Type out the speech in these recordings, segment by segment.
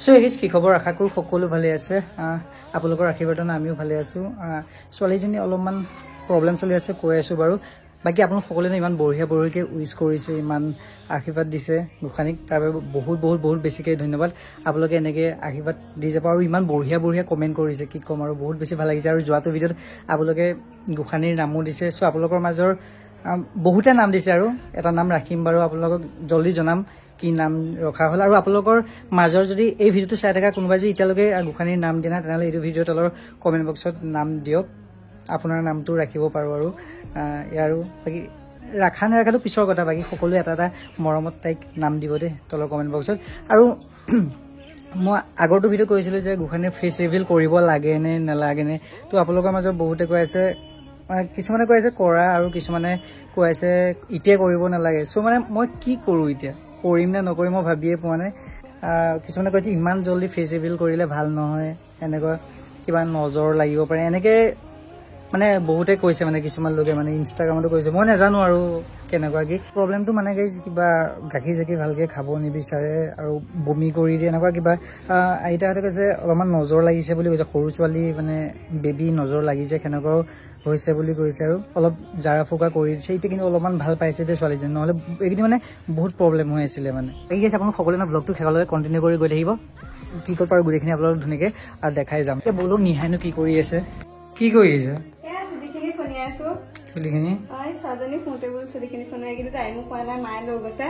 so Aegis কি খবৰ আশা কৰোঁ সকলো ভালে আছে আপোনালোকৰ আশীৰ্বাদত আমিও ভালে আছো ছোৱালীজনী অলপমান প্ৰব্লেম চলি আছে কৈ আছো বাৰু বাকি আপোনালোক সকলোৱে ইমান বঢ়িয়াকে উইশ কৰিছে ইমান আশীৰ্বাদ দিছে গোখানীক তাৰ বাবে বহুত বেছিকৈ ধন্যবাদ আপোনালোকে এনেকৈ আশীৰ্বাদ দি যাব আৰু ইমান বঢ়িয়া কমেণ্ট কৰিছে কি ক'ম আৰু বহুত বেছি ভাল লাগিছে আৰু যোৱাটো ভিডিঅ'ত আপোনালোকে গোখানীৰ নামো দিছে সো আপোনালোকৰ মাজৰ বহুতে নাম দিছে আৰু এটা নাম ৰাখিম বাৰু আপোনালোকক জলদি জনাম কি নাম ৰখা হল আৰু আপোনালোকৰ মাজৰ যদি এই ভিডিঅ'টো চাই থকা কোনোবাই যদি এতিয়ালৈকে গোখানীৰ নাম দিয়া নাই তেনেহ'লে এইটো ভিডিঅ'ত তলৰ কমেণ্ট বক্সত নাম দিয়ক আপোনাৰ নামটো ৰাখিব পাৰো আৰু ইয়াৰো বাকি ৰাখা নাৰাখাটো পিছৰ কথা বাকি সকলোৱে এটা মৰমত তাইক নাম দিব দে তলৰ কমেণ্ট বক্সত আৰু মই আগৰটো ভিডিঅ' কৰিছিলোঁ যে গোখানীৰ ফেচ ৰিভিল কৰিব লাগে নে নালাগে নে তো আপোনালোকৰ মাজত বহুতে কৈ আছে কিছুমানে কৈ আছে কৰা আৰু কিছুমানে কৈ আছে এতিয়া কৰিব নালাগে সো মানে মই কি কৰোঁ এতিয়া কৰিম নে নকৰিম মই ভাবিয়ে পোৱা নাই কিছুমানে কৈছে ইমান জলদি ফেচ ৰিভিল কৰিলে ভাল নহয় এনেকুৱা কিবা নজৰ লাগিব পাৰে এনেকৈ মানে বহুতে কৈছে মানে কিছুমান লোকে মানে ইনষ্টাগ্ৰামতো কৈছে মই নাজানো আৰু কেনেকুৱা কি প্ৰব্লেমটো মানে কিবা গাখীৰ জাকি ভালকৈ খাব নিবিচাৰে আৰু বমি কৰি দিয়ে এনেকুৱা কিবা আইতাহঁতে কৈছে অলপমান নজৰ লাগিছে বুলি কৈছে সৰু ছোৱালী মানে বেবী নজৰ লাগিছে কেনেকুৱাও হৈছে বুলি কৈছে আৰু অলপ জাৰা ফুকা কৰি দিছে এতিয়া কিন্তু অলপমান ভাল পাইছে যে ছোৱালীজনী নহ'লে এইকেইদিন মানে বহুত প্ৰব্লেম হৈ আছিলে মানে ঠিক আছে আপোনালোক সকলোৱে ব্লগটো শেষলৈকে কণ্টিনিউ কৰি গৈ থাকিব কি কৰিব পাৰোঁ গোটেইখিনি আপোনালোক ধুনীয়াকৈ দেখাই যাম এতিয়া বলক নিহাইনো কি কৰি আছে কি কৰি আছে চুলিখিনি ছোৱালীজনী শুওঁতে বোলো চুলিখিনি শুনাই কিন্তু তাই মোক কোৱা নাই মায়ে লৈ গৈছে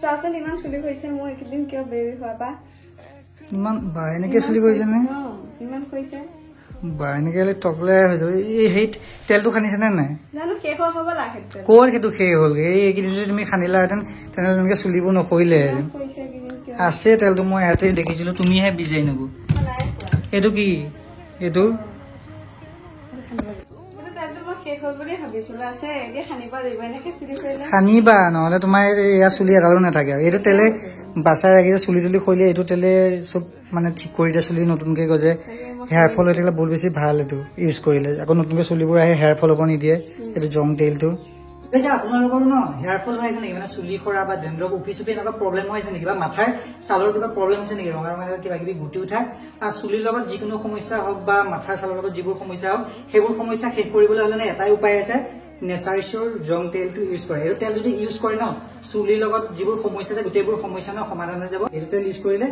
চোৱাচোন ইমান চুলি হৈছে মোৰ এইকেইদিন কিয় বেবী হোৱা বা ইমান বা এনেকে চুলি কৰিছে নে ইমান হৈছে বা এনেকে হলে টকলে হৈ যাব এই তেলটো খানিছে নে নাই জানো শেষ হ'ব লাগে ক'ৰ সেইটো শেষ হ'ল এইকেইদিন যদি তুমি খানিলাহেঁতেন তেনেহ'লে তেনেকে চুলিবোৰ নকৰিলে আছে তেলটো মই ইয়াতে দেখিছিলো তুমিহে বিচাৰি নগো এইটো কি এইটো খানিবা নহ'লে তোমাৰ এয়া চুলি এডালো নাথাকে আৰু এইটো তেলে বাচাই ৰাখিছে চুলি তুলি খৈলে এইটো তেলে চব মানে ঠিক কৰি দিয়ে চুলি নতুনকে গজে হেয়াৰ ফল হৈ থাকিলে বহুত বেছি ভাল এইটো ইউজ কৰিলে আকৌ নতুনকে চুলিবোৰ আহে হেয়াৰ ফল হ'ব নিদিয়ে এইটো জং তেলটো আপোনালোকৰো ন হেয়াৰ ফল হৈ আছে নেকি মানে চুলি সৰা বা ডেন্ড্ৰফ উফি চুফি এনেকুৱা প্ৰব্লেম হৈ আছে নেকি বা মাথাৰ ছালৰ কিবা প্ৰব্লেম হৈছে নেকি ৰঙা ৰঙা কিবা কিবি গুটি উঠা আৰু চুলিৰ লগত যিকোনো সমস্যা হওক বা মাথাৰ ছালৰ লগত যিবোৰ সমস্যা হওক সেইবোৰ সমস্যা শেষ কৰিবলৈ হ'লে এটাই উপায় আছে নেচাৰেল জং তেলটো ইউজ কৰে এইটো তেল যদি ইউজ কৰে ন চুলিৰ লগত যিবোৰ সমস্যা আছে গোটেইবোৰ সমস্যা ন সমাধান হৈ যাব এইটো তেল ইউজ কৰিলে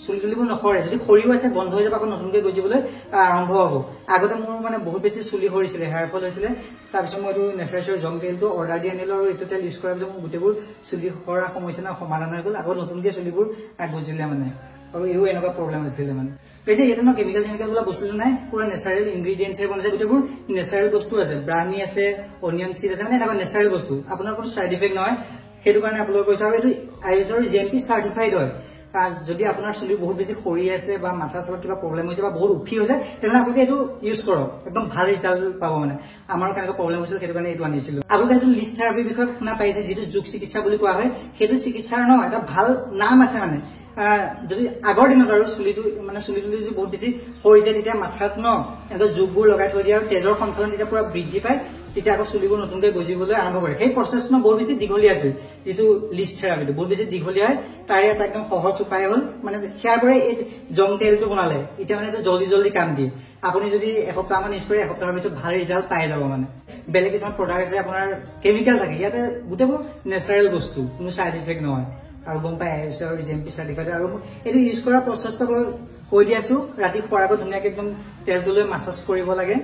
চুলি তুলিবোৰ নসৰে যদি সৰিও আছে বন্ধ হৈ যাব আকৌ নতুনকৈ গজিবলৈ আৰম্ভ হ'ব আগতে মোৰ মানে বহুত বেছি চুলি সৰিছিলে হেয়াৰ ফল হৈছিলে তাৰপিছত মই এইটো নেচাৰেল জং তেলটো অৰ্ডাৰ দি আনিলোঁ আৰু এইটো তেল ইউজ কৰাৰ পিছত মোৰ গোটেইবোৰ চুলি সৰা সমস্যা ন সমাধান হৈ গ'ল আকৌ নতুনকৈ চুলিবোৰ গজিলে মানে আৰু এইও এনেকুৱা প্ৰব্লেম হৈছিলে মানে এই যে ইয়াতে ন কেমিকেল চেমিকেল বোলা বস্তুটো নাই পুৰা নেচাৰেল ইনগ্ৰিডিয়েণ্টছে বনাইছে গোটেইবোৰ নেচাৰেল বস্তু আছে ব্ৰাহ্মী আছে অনিয়ন চিড আছে মানে এনেকুৱা নেচাৰেল বস্তু আপোনাৰ কোনো চাইড ইফেক্ট নহয় সেইটো কাৰণে আপোনালোকে কৈছে আৰু এইটো ISO GMP চাৰ্টিফাইড হয় যদি আপোনাৰ চুলি বহুত বেছি সৰি আছে বা মাথা চালত কিবা প্ৰব্লেম হৈছে বা বহুত উফি হৈছে তেনেহ'লে আপোনালোকে এইটো ইউজ কৰক একদম ভাল ৰিজাল্ট পাব মানে আমাৰ কেনেকুৱা প্ৰব্লেম হৈছিল সেইটো কাৰণে এইটো আনিছিলোঁ আপোনালোকে এইটো লিষ্ট থেৰাপিৰ বিষয়ে শুনা পাইছে যিটো যোগ চিকিৎসা বুলি কোৱা হয় সেইটো চিকিৎসাৰ ন এটা ভাল নাম আছে মানে যদি আগৰ দিনত আৰু চুলি তুলি যদি বহুত বেছি সৰি যায় তেতিয়া মাথাত ন এনেকুৱা যোগবোৰ লগাই থৈ দিয়ে আৰু তেজৰ সঞ্চালন তেতিয়া পুৰা বৃদ্ধি পায় তেতিয়া আকৌ চুলিবোৰ নতুনকৈ গজিবলৈ আৰম্ভ কৰে সেই প্ৰচেছ ন বহুত বেছি দীঘলীয়া আছিল যিটো লিষ্ট থেৰাপিটো বহুত বেছি দীঘলীয়া হয় তাৰে এটা একদম সহজ উপায় হ'ল মানে সেয়াৰ পৰাই এই জং তেলটো বনালে এতিয়া মানে এইটো জল্দি কাম দিয়ে আপুনি যদি এসপ্তাহমান ইউজ কৰে এসপ্তাহৰ ভিতৰত ভাল ৰিজাল্ট পাই যাব মানে বেলেগ কিছুমান প্ৰডাক্ট আছে আপোনাৰ কেমিকেল থাকে ইয়াতে গোটেইবোৰ নেচাৰেল বস্তু কোনো চাইড ইফেক্ট নহয় আৰু গম পাই ISO GMP চাৰ্টিফাইড আৰু এইটো ইউজ কৰাৰ প্ৰচেছটো কৈ দি আছো ৰাতি শোৱাৰ আগত ধুনীয়াকৈ একদম তেলটো লৈ মাছাজ কৰিব লাগে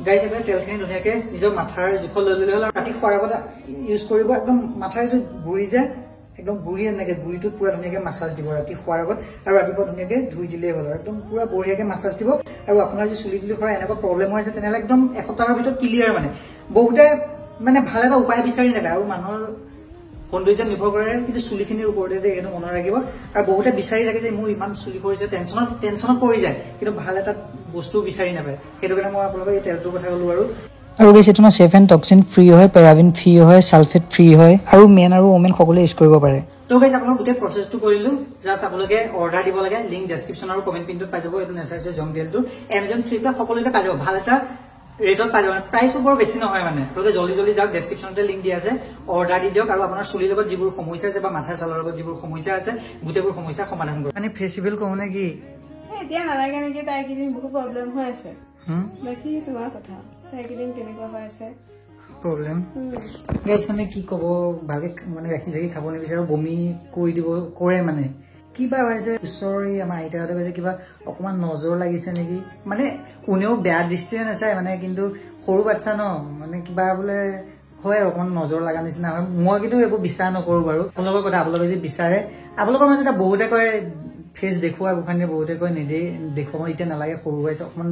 গাইজ এবাৰ তেলখিনি ধুনীয়াকৈ নিজৰ মাথাৰ জোখত লৈ ল'লে হ'ল আৰু ৰাতি শোৱাৰ আগত ইউজ কৰিব একদম মাথাৰ যে গুৰি যে একদম গুৰি এনেকৈ গুৰিটোত পুৰা ধুনীয়াকৈ মাছাজ দিব ৰাতি শোৱাৰ আগত আৰু ৰাতিপুৱা ধুনীয়াকৈ ধুই দিলেই হ'ল আৰু একদম পুৰা বঢ়িয়াকৈ মাছাজ দিব আৰু আপোনাৰ যদি চুলি তুলি কৰা এনেকুৱা প্ৰব্লেম হৈ আছে তেনেহ'লে একদম এসপ্তাহৰ ভিতৰত ক্লিয়াৰ মানে বহুতে মানে ভাল এটা উপায় বিচাৰি নাপায় আৰু মানুহৰ সৌন্দৰ্য নিৰ্ভৰ কৰে কিন্তু চুলিখিনিৰ ওপৰতে এইটো মনত ৰাখিব আৰু বহুতে বিচাৰি থাকে যে মোৰ ইমান চুলি কৰিছে টেনচনত পৰি যায় কিন্তু ভাল এটা বস্তু বিচাৰি নাপায় সেইটো কাৰণে মই আপোনালোকক এই তেলটোৰ কথা ক'লো আৰু গেছ এইটো না চেফ এণ্ড টক্সিন ফ্ৰী হয় পেৰাবিন ফ্ৰী হয় ছালফেট ফ্ৰী হয় আৰু মেন আৰু ওমেন সকলোৱে ইউজ কৰিব পাৰে তো গাইজ আপোনালোক গোটেই প্ৰচেছটো কৰিলোঁ জাষ্ট আপোনালোকে অৰ্ডাৰ দিব লাগে লিংক ডেছক্ৰিপশ্যন আৰু কমেণ্ট পিনটোত পাই যাব এইটো নেচাৰেল জং তেলটো Amazon ফ্লিপকাৰ্ট সকলোতে পাই যাব ভাল এটা ৰেটত পাই যাব প্ৰাইচো বৰ বেছি নহয় মানে আপোনালোকে জলদি জলদি যাওক ডেছক্ৰিপশ্যনতে লিংক দিয়া আছে অৰ্ডাৰ দি দিয়ক আৰু আপোনাৰ চুলিৰ লগত যিবোৰ সমস্যা আছে বা মাথাৰ ছালৰ লগত যিবোৰ সমস্যা আছে গোটেইবোৰ সমস্যা সমাধান কৰিব মানে ফেষ্টিভেল কওঁ নে কি এতিয়া নালাগে নেকি তাই এইকেইদিন বহুত প্ৰব্লেম হৈ আছে বাকী তোমাৰ কথা তাই এইকেইদিন কেনেকুৱা হৈ আছে প্ৰব্লেম গেছ মানে কি ক'ব ভালকে মানে গাখীৰ চাখি খাব নিবিচাৰো বমি কৰি দিব কৰে মানে কিবা হৈছে ওচৰৰে আমাৰ আইতাহঁতে কৈছে কিবা অকমান নজৰ লাগিছে নেকি মানে কোনেও বেয়া দৃষ্টিৰে নাচায় মানে কিন্তু সৰু বাচ্ছা ন মানে কিবা বোলে হয় অকমান নজৰ লগা নিচিনা হয় মই কিন্তু এইবোৰ বিশ্বাস নকৰো বাৰু আপোনালোকৰ কথা আপোনালোকে যদি বিচাৰে আপোনালোকৰ মাজতে বহুতে কয় ফেচ দেখুওৱা গোসাঁনীয়ে বহুতে কয় নেদেই দেখুৱাব এতিয়া নালাগে সৰু হৈ আছে অকমান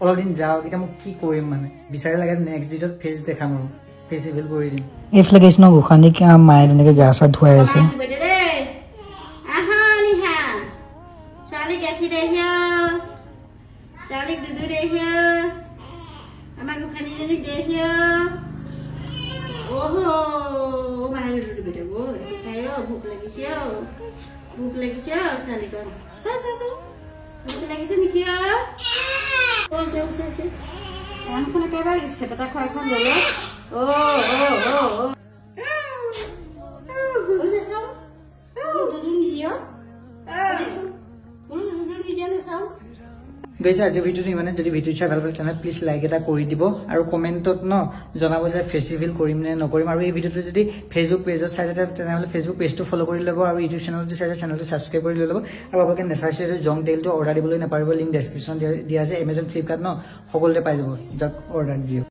অলপ দিন যাওক এতিয়া মোক কি কৰিম মানে বিচাৰি লাগে নেক্সট ভিডিঅ'ত ফেচ দেখাম আৰু ফেষ্টিভেল কৰি দিম এইফালে গৈছে ন গোসাঁনীক মায়ে তেনেকে গা চা ধুৱাই আছে ভোক লাগিছে ছোৱালীকণ লাগিছে নেকি এখনে কেইবাৰ দিছে বেটা খোৱা এখন ল'লে গৈছে আজি ভিডিঅ'টো ইমানে যদি ভিডিঅ' চাই ভাল পালে তেনেহ'লে প্লিজ লাইক এটা কৰি দিব আৰু কমেণ্টত ন জনাব যে ফেষ্টিভেল কৰিম নে নকৰিম আৰু এই ভিডিঅ'টো যদি ফেচবুক পেজত চাই তেনেহ'লে ফেচবুক পেজটো ফ'ল' কৰি ল'ব আৰু ইউটিউব চেনেলটো চাই চেনেলটো ছাবস্ক্ৰাইব কৰি লৈ ল'ব আৰু আপোনালোকে নেচাৰেলি জং তেলটো অৰ্ডাৰ দিবলৈ নাপাৰিব লিংক ডেছক্ৰিপশ্যন দিয়া আছে এমেজন ফ্লিপকাৰ্ট ন সকলোতে পাই যাব যাক অৰ্ডাৰ দিয়ক